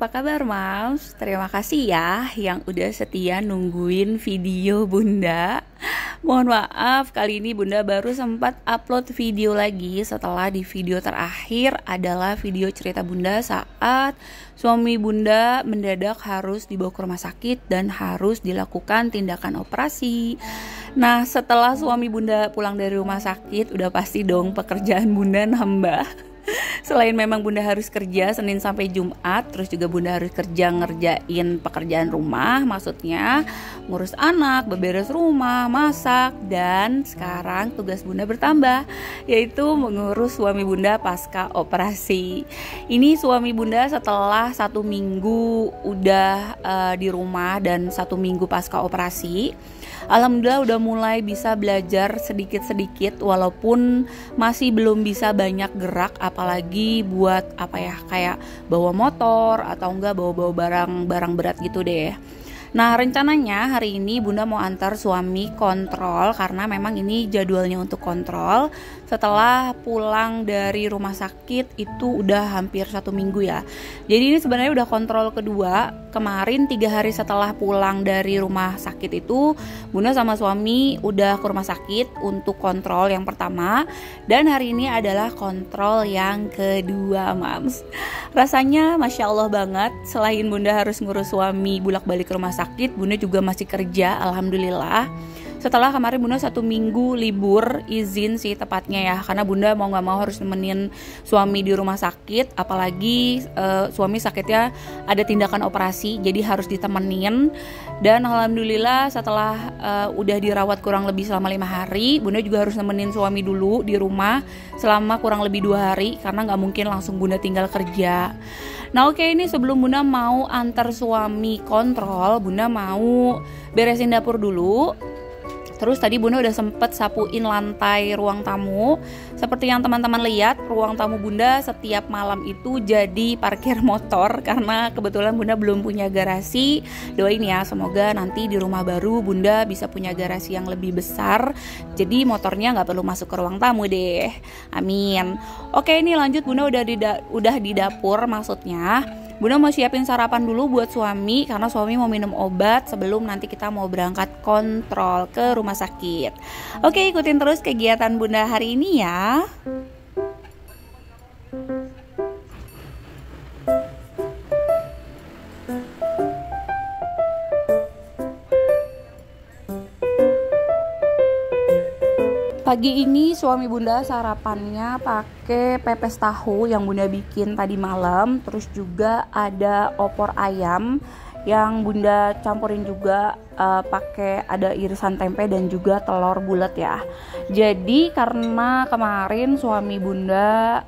apa kabar Mams? Terima kasih ya yang udah setia nungguin video Bunda. Mohon maaf, kali ini Bunda baru sempat upload video lagi setelah di video terakhir adalah video cerita Bunda saat suami Bunda mendadak harus dibawa ke rumah sakit dan harus dilakukan tindakan operasi. Nah, setelah suami Bunda pulang dari rumah sakit, udah pasti dong pekerjaan Bunda nambah. Selain memang Bunda harus kerja Senin sampai Jumat, terus juga Bunda harus kerja ngerjain pekerjaan rumah, maksudnya ngurus anak, beberes rumah, masak, dan sekarang tugas Bunda bertambah, yaitu mengurus suami Bunda pasca operasi. Ini suami Bunda setelah 1 minggu udah di rumah dan 1 minggu pasca operasi. Alhamdulillah udah mulai bisa belajar sedikit-sedikit, walaupun masih belum bisa banyak gerak, apalagi buat kayak bawa motor atau enggak bawa barang berat gitu deh. Nah, rencananya hari ini Bunda mau antar suami kontrol karena memang ini jadwalnya untuk kontrol. Setelah pulang dari rumah sakit itu udah hampir 1 minggu ya. Jadi ini sebenarnya udah kontrol kedua. Kemarin 3 hari setelah pulang dari rumah sakit itu Bunda sama suami udah ke rumah sakit untuk kontrol yang pertama. Dan hari ini adalah kontrol yang kedua, Mams. Rasanya Masya Allah banget. Selain Bunda harus ngurus suami bolak-balik ke rumah sakit, Bunda juga masih kerja, alhamdulillah. Setelah kemarin Bunda 1 minggu libur, izin sih tepatnya ya, karena Bunda mau gak mau harus nemenin suami di rumah sakit, apalagi suami sakitnya ada tindakan operasi, jadi harus ditemenin. Dan alhamdulillah setelah udah dirawat kurang lebih selama 5 hari, Bunda juga harus nemenin suami dulu di rumah selama kurang lebih 2 hari, karena gak mungkin langsung Bunda tinggal kerja. Nah oke, ini sebelum Bunda mau antar suami kontrol, Bunda mau beresin dapur dulu. Terus tadi Bunda udah sempet sapuin lantai ruang tamu. Seperti yang teman-teman lihat, ruang tamu Bunda setiap malam itu jadi parkir motor, karena kebetulan Bunda belum punya garasi. Doain ya, semoga nanti di rumah baru Bunda bisa punya garasi yang lebih besar, jadi motornya gak perlu masuk ke ruang tamu deh. Amin. Oke, ini lanjut, Bunda udah di dapur, maksudnya Bunda mau siapin sarapan dulu buat suami, karena suami mau minum obat sebelum nanti kita mau berangkat kontrol ke rumah sakit. Oke, ikutin terus kegiatan Bunda hari ini ya. Pagi ini suami Bunda sarapannya pakai pepes tahu yang Bunda bikin tadi malam. Terus juga ada opor ayam yang Bunda campurin juga pakai ada irisan tempe dan juga telur bulat ya. Jadi karena kemarin suami Bunda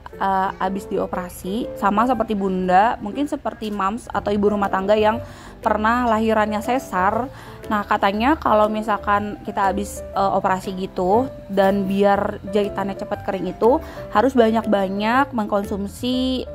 habis dioperasi, sama seperti Bunda, mungkin seperti Mams atau ibu rumah tangga yang pernah lahirannya sesar. Nah, katanya kalau misalkan kita habis operasi gitu dan biar jahitannya cepat kering itu harus banyak-banyak mengkonsumsi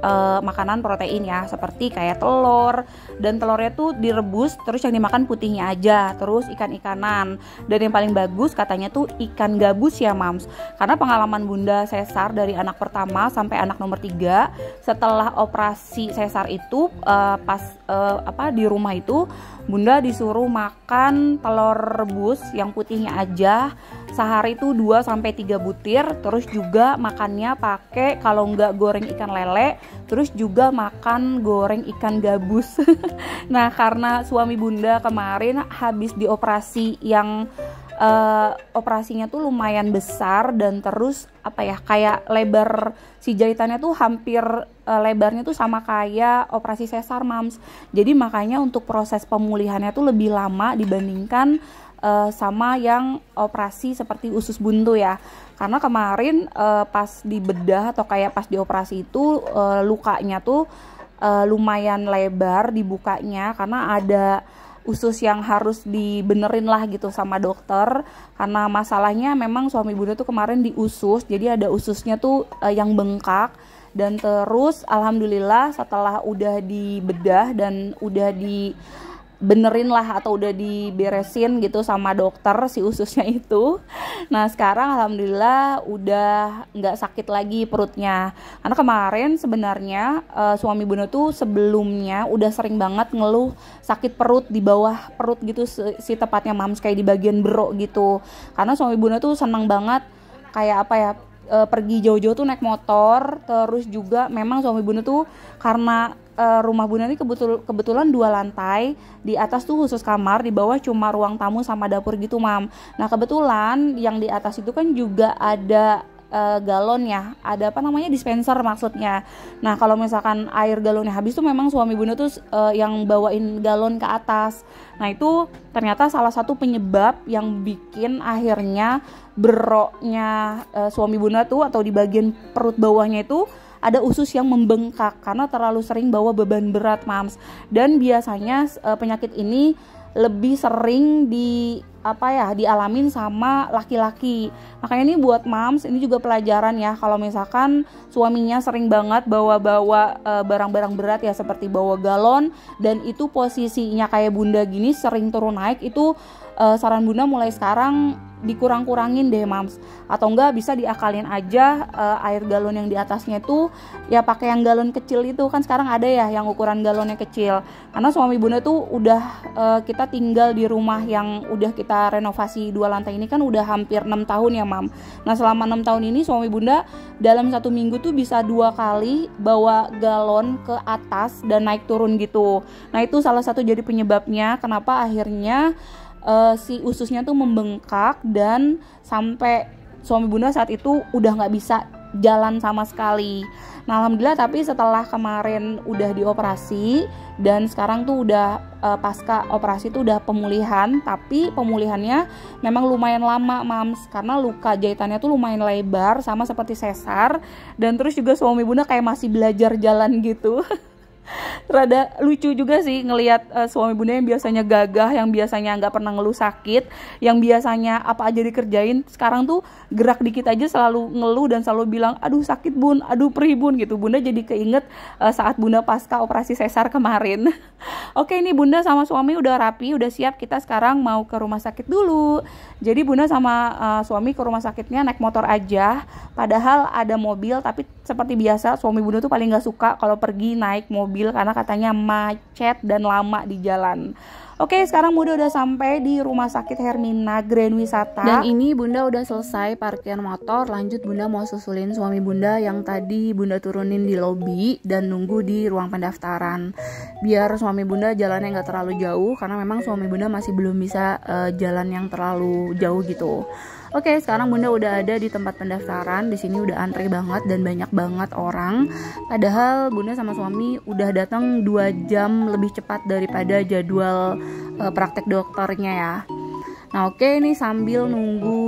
makanan protein ya, seperti kayak telur, dan telurnya tuh direbus, terus yang dimakan putihnya aja, terus ikan-ikanan. Dan yang paling bagus katanya tuh ikan gabus ya, Mams. Karena pengalaman Bunda sesar dari anak pertama sampai anak nomor 3, setelah operasi sesar itu di rumah itu Bunda disuruh makan telur rebus yang putihnya aja sehari itu 2-3 butir, terus juga makannya pakai kalau nggak goreng ikan lele, terus juga makan goreng ikan gabus. Nah, karena suami Bunda kemarin habis dioperasi yang operasinya tuh lumayan besar, dan terus kayak lebar si jahitannya tuh hampir lebarnya tuh sama kayak operasi sesar, Mams. Jadi makanya untuk proses pemulihannya tuh lebih lama dibandingkan sama yang operasi seperti usus buntu ya. Karena kemarin pas dibedah atau kayak pas dioperasi itu lukanya tuh lumayan lebar dibukanya, karena ada usus yang harus dibenerin lah gitu sama dokter. Karena masalahnya memang suami Bunda tuh kemarin di usus, jadi ada ususnya tuh yang bengkak. Dan terus alhamdulillah setelah udah dibedah dan udah benerin lah atau udah diberesin gitu sama dokter si ususnya itu. Nah sekarang alhamdulillah udah nggak sakit lagi perutnya. Karena kemarin sebenarnya suami Bunda tuh sebelumnya udah sering banget ngeluh sakit perut di bawah perut gitu, si tepatnya Mams, kayak di bagian berok gitu. Karena suami Bunda tuh senang banget kayak apa ya, pergi jauh-jauh tuh naik motor. Terus juga memang suami Bunda tuh karena rumah Bunda ini kebetulan 2 lantai, di atas tuh khusus kamar, di bawah cuma ruang tamu sama dapur gitu Mam. Nah kebetulan yang di atas itu kan juga ada galon ya, ada apa namanya, dispenser maksudnya. Nah kalau misalkan air galonnya habis tuh memang suami Bunda tuh yang bawain galon ke atas. Nah itu ternyata salah satu penyebab yang bikin akhirnya beroknya suami Bunda tuh, atau di bagian perut bawahnya itu ada usus yang membengkak karena terlalu sering bawa beban berat Mams. Dan biasanya penyakit ini lebih sering dialamin sama laki-laki. Makanya ini buat Mams ini juga pelajaran ya, kalau misalkan suaminya sering banget bawa-bawa barang-barang berat ya, seperti bawa galon dan itu posisinya kayak Bunda gini sering turun naik, itu saran Bunda mulai sekarang dikurang-kurangin deh Mams, atau enggak bisa diakalin aja air galon yang di atasnya itu ya pakai yang galon kecil itu, kan sekarang ada ya yang ukuran galonnya kecil. Karena suami Bunda tuh udah kita tinggal di rumah yang udah kita renovasi 2 lantai ini kan udah hampir 6 tahun ya Mam. Nah selama 6 tahun ini suami Bunda dalam 1 minggu tuh bisa 2 kali bawa galon ke atas dan naik turun gitu. Nah itu salah satu jadi penyebabnya kenapa akhirnya si ususnya tuh membengkak dan sampai suami Bunda saat itu udah nggak bisa jalan sama sekali. Nah alhamdulillah tapi setelah kemarin udah dioperasi dan sekarang tuh udah pasca operasi tuh udah pemulihan, tapi pemulihannya memang lumayan lama Mams, karena luka jahitannya tuh lumayan lebar sama seperti sesar, dan terus juga suami Bunda kayak masih belajar jalan gitu. Rada lucu juga sih ngelihat suami Bunda yang biasanya gagah, yang biasanya nggak pernah ngeluh sakit, yang biasanya apa aja dikerjain, sekarang tuh gerak dikit aja selalu ngeluh dan selalu bilang aduh sakit Bun, aduh perih Bun gitu. Bunda jadi keinget saat Bunda pasca operasi sesar kemarin. Oke ini Bunda sama suami udah rapi, udah siap, kita sekarang mau ke rumah sakit dulu. Jadi Bunda sama suami ke rumah sakitnya naik motor aja, padahal ada mobil, tapi seperti biasa suami Bunda tuh paling nggak suka kalau pergi naik mobil karena katanya macet dan lama di jalan. Oke, sekarang Bunda udah sampai di Rumah Sakit Hermina Grand Wisata. Dan ini Bunda udah selesai parkir motor. Lanjut Bunda mau susulin suami Bunda yang tadi Bunda turunin di lobi dan nunggu di ruang pendaftaran. Biar suami Bunda jalannya nggak terlalu jauh, karena memang suami Bunda masih belum bisa jalan yang terlalu jauh gitu. Oke, sekarang Bunda udah ada di tempat pendaftaran. Di sini udah antri banget dan banyak banget orang. Padahal Bunda sama suami udah datang 2 jam lebih cepat daripada jadwal praktek dokternya ya. Nah oke, ini sambil nunggu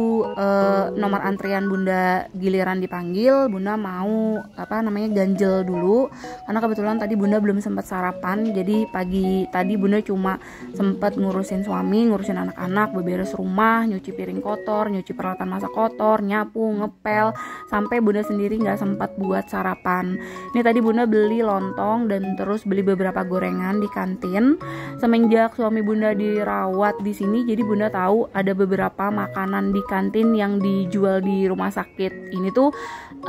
nomor antrian Bunda giliran dipanggil, Bunda mau ganjel dulu, karena kebetulan tadi Bunda belum sempat sarapan. Jadi pagi tadi Bunda cuma sempat ngurusin suami, ngurusin anak-anak, beberes rumah, nyuci piring kotor, nyuci peralatan masak kotor, nyapu, ngepel, sampai Bunda sendiri nggak sempat buat sarapan. Ini tadi Bunda beli lontong dan terus beli beberapa gorengan di kantin. Semenjak suami Bunda dirawat di sini, jadi Bunda tahu ada beberapa makanan di kantin yang dijual di rumah sakit ini tuh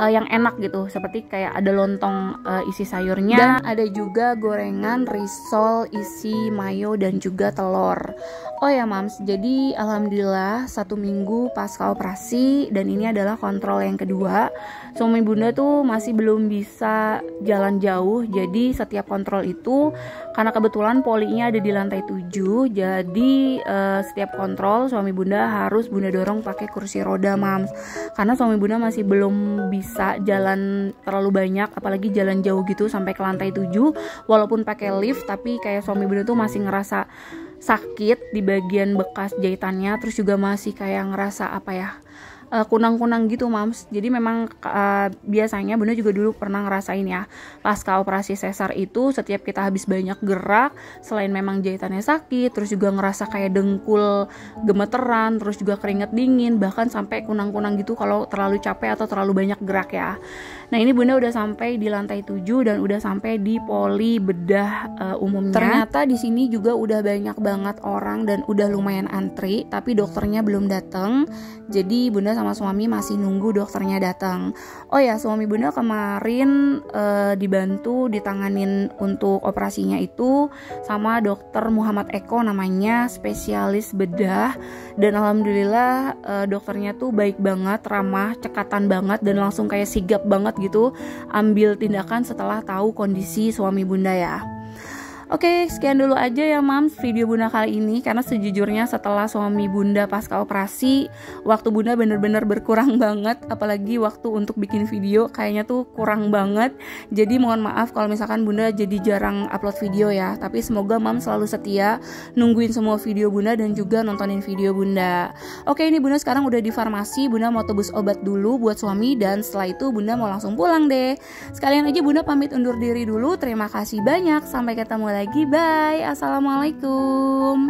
yang enak gitu, seperti kayak ada lontong isi sayurnya, dan ada juga gorengan risol isi mayo dan juga telur. Oh ya Mams, jadi alhamdulillah 1 minggu pasca operasi dan ini adalah kontrol yang kedua. Suami Bunda tuh masih belum bisa jalan jauh, jadi setiap kontrol itu karena kebetulan polinya ada di lantai 7, jadi setiap kontrol suami Bunda harus Bunda dorong pakai kursi roda Mams, karena suami Bunda masih belum bisa jalan terlalu banyak, apalagi jalan jauh gitu sampai ke lantai 7. Walaupun pakai lift, tapi kayak suami Bunda tuh masih ngerasa sakit di bagian bekas jahitannya, terus juga masih kayak ngerasa kunang-kunang gitu Mams. Jadi memang biasanya Bunda juga dulu pernah ngerasain ya, pasca operasi sesar itu setiap kita habis banyak gerak, selain memang jahitannya sakit, terus juga ngerasa kayak dengkul gemeteran, terus juga keringet dingin, bahkan sampai kunang-kunang gitu kalau terlalu capek atau terlalu banyak gerak ya. Nah ini Bunda udah sampai di lantai 7 dan udah sampai di poli bedah umumnya. Ternyata di sini juga udah banyak banget orang dan udah lumayan antri, tapi dokternya belum datang. Jadi Bunda sama suami masih nunggu dokternya datang. Oh ya, suami Bunda kemarin dibantu ditanganin untuk operasinya itu sama dokter Muhammad Eko, namanya spesialis bedah. Dan alhamdulillah dokternya tuh baik banget, ramah, cekatan banget, dan langsung kayak sigap banget gitu ambil tindakan setelah tahu kondisi suami Bunda ya. Oke, sekian dulu aja ya Mams video Bunda kali ini, karena sejujurnya setelah suami Bunda pasca operasi, waktu Bunda bener-bener berkurang banget, apalagi waktu untuk bikin video kayaknya tuh kurang banget. Jadi mohon maaf kalau misalkan Bunda jadi jarang upload video ya, tapi semoga Mams selalu setia nungguin semua video Bunda dan juga nontonin video Bunda. Oke, ini Bunda sekarang udah di farmasi, Bunda mau tebus obat dulu buat suami, dan setelah itu Bunda mau langsung pulang deh. Sekalian aja Bunda pamit undur diri dulu, terima kasih banyak, sampai ketemu lagi, bye, assalamualaikum.